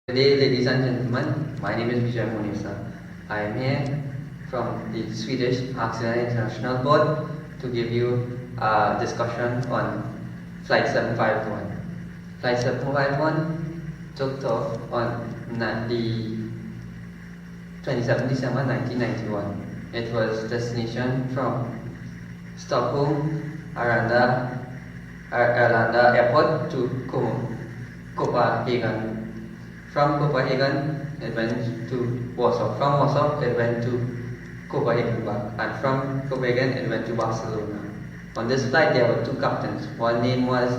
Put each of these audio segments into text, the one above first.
Good day, ladies and gentlemen. My name is VIJAY MOONESSAR. I am here from the Swedish Accident International Board to give you a discussion on Flight 751. Flight 751 took off on the 27th December 1991. It was destination from Stockholm, Arlanda Airport to Copenhagen. From Copenhagen, it went to Warsaw. From Warsaw, it went to Copenhagen back. And from Copenhagen, it went to Barcelona. On this flight, there were two captains. One name was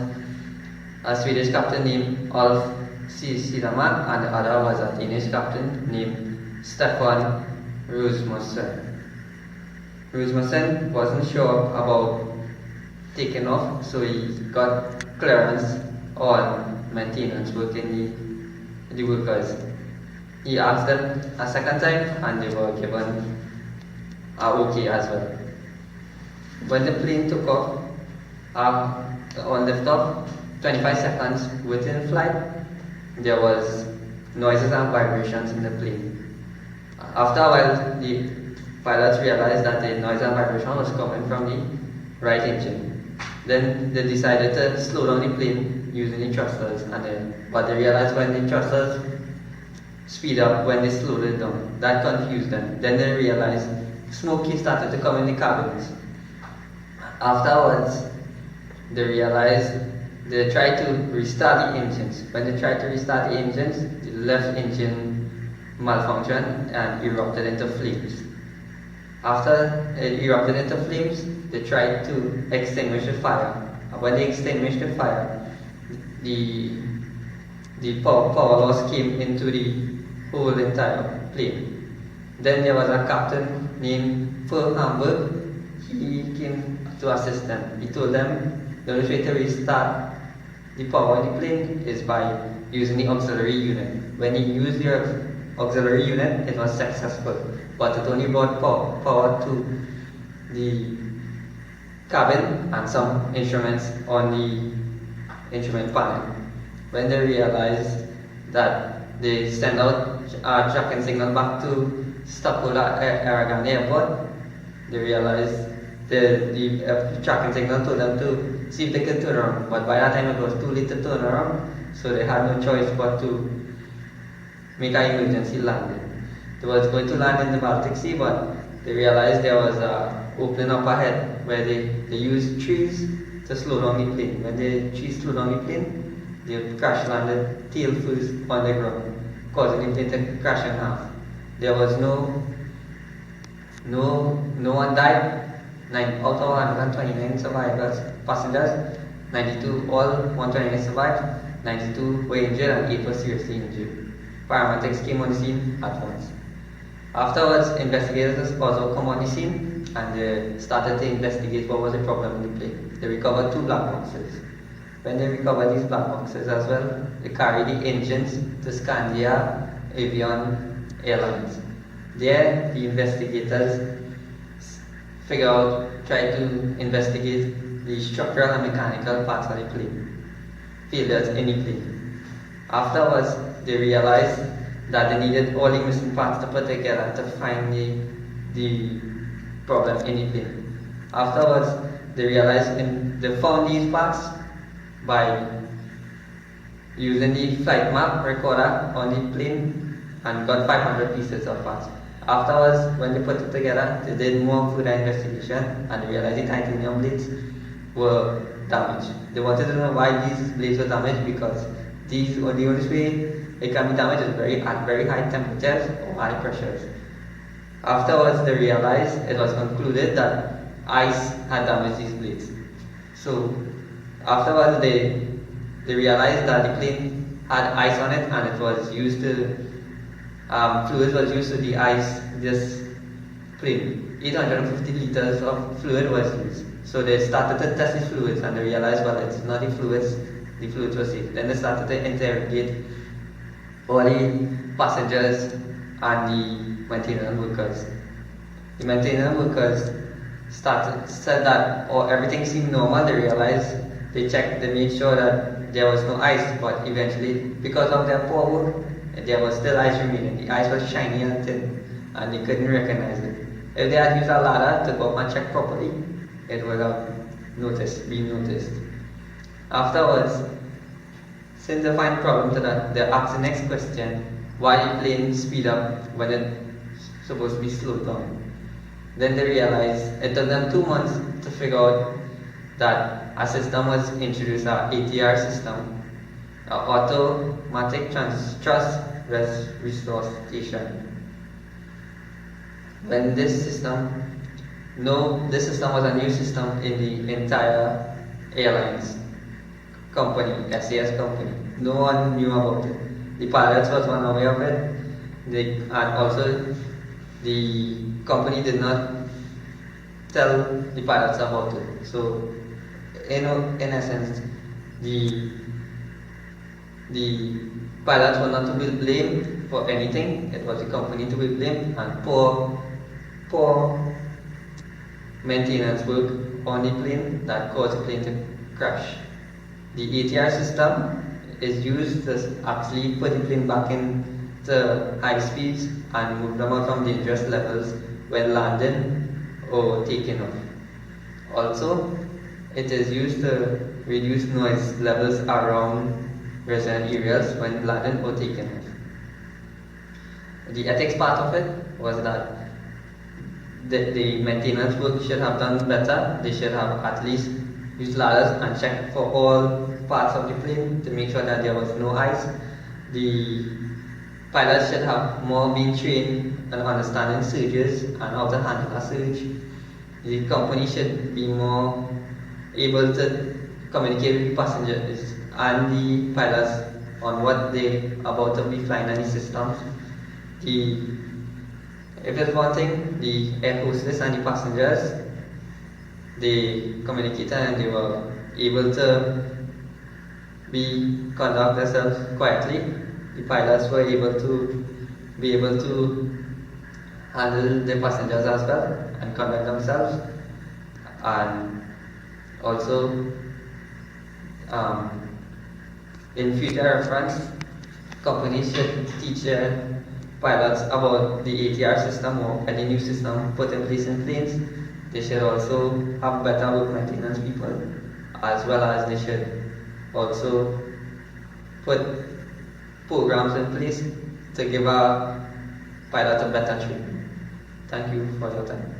a Swedish captain named Ulf Silamak, and the other was a Danish captain named Stefan Rasmussen. Rasmussen wasn't sure about taking off, so he got clearance on maintenance work in the workers. He asked them a second time and they were given a okay as well. When the plane took off, on liftoff, 25 seconds within flight, there was noises and vibrations in the plane. After a while, the pilots realized that the noise and vibration was coming from the right engine. Then they decided to slow down the plane using the thrusters, but they realized when the thrusters speed up, when they slowed it down, that confused them. Then they realized smoke started to come in the cabins. Afterwards, they realized they tried to restart the engines. When they tried to restart the engines, the left engine malfunctioned and erupted into flames. After it erupted into flames, they tried to extinguish the fire. When they extinguished the fire, the power loss came into the whole entire plane. Then there was a captain named Phil Hamburg. He came to assist them. He told them the only way to restart the power in the plane is by using the auxiliary unit. When he used the auxiliary unit, it was successful, but it only brought power to the cabin and some instruments on the instrument panel. When they realized that they sent out a tracking signal back to Stockholm Airport, they realized the tracking signal told them to see if they could turn around, but by that time it was too late to turn around, so they had no choice but to make an emergency landing. They was going to land in the Baltic Sea, but they realized there was an opening up ahead where they used trees to slow down the plane. When the trees slowed down the plane, they crash landed tail first on the ground, causing the plane to crash in half. There was no one died. 9 out of 129 survivors, passengers, 92, all 129 survived, 92 were injured and 8 were seriously injured. Paramedics came on the scene at once. Afterwards, investigators also come on the scene and they started to investigate what was the problem in the plane. They recovered 2 black boxes. When they recovered these black boxes as well, they carried the engines to Scandia Avion Airlines. There, the investigators tried to investigate the structural and mechanical parts of the plane, failures in the plane. Afterwards, they realized that they needed all the missing parts to put together to find the problem in the plane. Afterwards, they realized they found these parts by using the flight map recorder on the plane and got 500 pieces of parts. Afterwards, when they put it together, they did more further investigation and they realized the titanium blades were damaged. They wanted to know why these blades were damaged because the only way it can be damaged is at very high temperatures or high pressures. Afterwards, they realized it was concluded that ice had damaged these blades. So, afterwards, they realized that the plane had ice on it and it was used to fluid was used to de-ice this plane. 850 liters of fluid was used. So they started to test the fluids and they realized, well, it's not the fluids were safe. Then they started to interrogate all the passengers and the maintenance workers. The maintenance workers said that everything seemed normal. They realized, they checked, they made sure that there was no ice, but eventually, because of their poor work, there was still ice remaining. The ice was shiny and thin, and they couldn't recognize it. If they had used a ladder to go up and check properly, it would have been noticed. Afterwards, since they find problem to that, they ask the next question: why the plane speed up when it's supposed to be slowed down? Then they realize it took them 2 months to figure out that a system was introduced, our ATR system, automatic trust restore station. When this system was a new system in the entire airlines company, SAS company. No one knew about it. The pilots was unaware of it, and also the company did not tell the pilots about it. So, in essence, the pilots were not to be blamed for anything. It was the company to be blamed, and poor maintenance work on the plane that caused the plane to crash. The ATR system is used to actually put the plane back into high speeds and move them out from dangerous levels when landing or taking off. Also, it is used to reduce noise levels around resident areas when landing or taking off. The ethics part of it was that the maintenance work should have done better. They should have at least used ladders and checked for all parts of the plane to make sure that there was no ice. The pilots should have more been trained in understanding surges and how to handle a surge. The company should be more able to communicate with the passengers and the pilots on what they about to be flying any systems. If there's one thing, the air hostess and the passengers, they communicated and they were able to conduct themselves quietly. The pilots were able to handle the passengers as well and conduct themselves. And also, in future reference, companies should teach their pilots about the ATR system or any new system put in place in planes. They should also have better work maintenance people, as well as they should also put programs in place to give our pilots a better training. Thank you for your time.